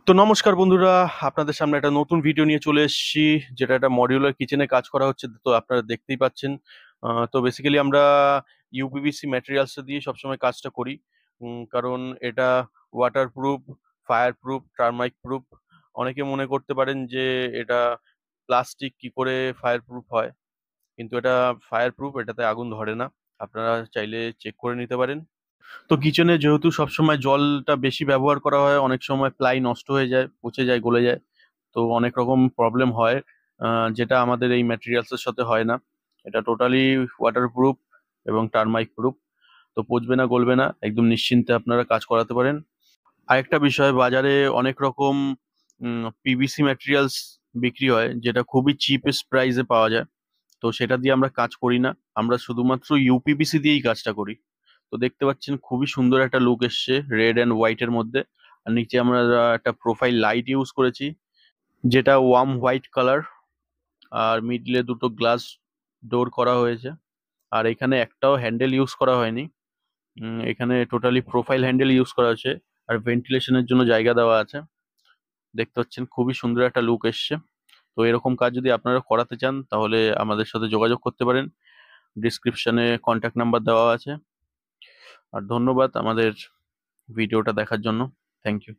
তো নমস্কার বন্ধুরা, আপনাদের সামনে একটা নতুন ভিডিও নিয়ে চলে এসেছি, যেটা একটা মডিউলার কিচেনে কাজ করা হচ্ছে। তো আপনারা দেখতেই পাচ্ছেন। তো বেসিক্যালি আমরা ইউপিভিসি ম্যাটেরিয়ালস দিয়ে সবসময় কাজটা করি, কারণ এটা water proof, fire proof, termite proof. অনেকে মনে করতে পারেন যে এটা প্লাস্টিক কি করে ফায়ার প্রুফ হয়, কিন্তু এটা ফায়ার প্রুফ, এটাতে আগুন ধরে না। আপনারা চাইলে চেক করে নিতে পারেন। তো কিচেনে যেহেতু সবসময় জলটা বেশি ব্যবহার করা হয়, অনেক সময় প্লাই নষ্ট হয়ে যায়, পচে যায়, গলে যায়। তো অনেক রকম প্রবলেম হয়, যেটা আমাদের এই ম্যাটেরিয়ালসের সাথে হয় না। এটা টোটালি ওয়াটার প্রুফ এবং টার্মাইট প্রুফ। তো পচবে না, গলবে না, একদম নিশ্চিন্তে আপনারা কাজ করাতে পারেন। আরেকটা বিষয়, বাজারে অনেক রকম পিভিসি ম্যাটেরিয়ালস বিক্রি হয়, যেটা খুবই চিপেস্ট প্রাইসে পাওয়া যায়। তো সেটা দিয়ে আমরা কাজ করি না, আমরা শুধুমাত্র ইউপিভিসি দিয়েই কাজটা করি। তো দেখতে পাচ্ছেন খুবই সুন্দর একটা লুক এসছে রেড অ্যান্ড হোয়াইট এর মধ্যে। আর নিচে আমরা একটা প্রোফাইল লাইট ইউজ করেছি, যেটা ওয়ার্ম হোয়াইট কালার। আর মিডলে দুটো গ্লাস ডোর করা হয়েছে। আর এখানে একটাও হ্যান্ডেল ইউজ করা হয়নি, এখানে টোটালি প্রোফাইল হ্যান্ডেল ইউজ করা আছে। আর ভেন্টিলেশনের জন্য জায়গা দেওয়া আছে। দেখতে পাচ্ছেন খুবই সুন্দর একটা লুক এসছে। তো এরকম কাজ যদি আপনারা করাতে চান, তাহলে আমাদের সাথে যোগাযোগ করতে পারেন। ডিসক্রিপশনে কন্ট্যাক্ট নাম্বার দেওয়া আছে। আর ধন্যবাদ আমাদের ভিডিওটা দেখার জন্য। Thank you.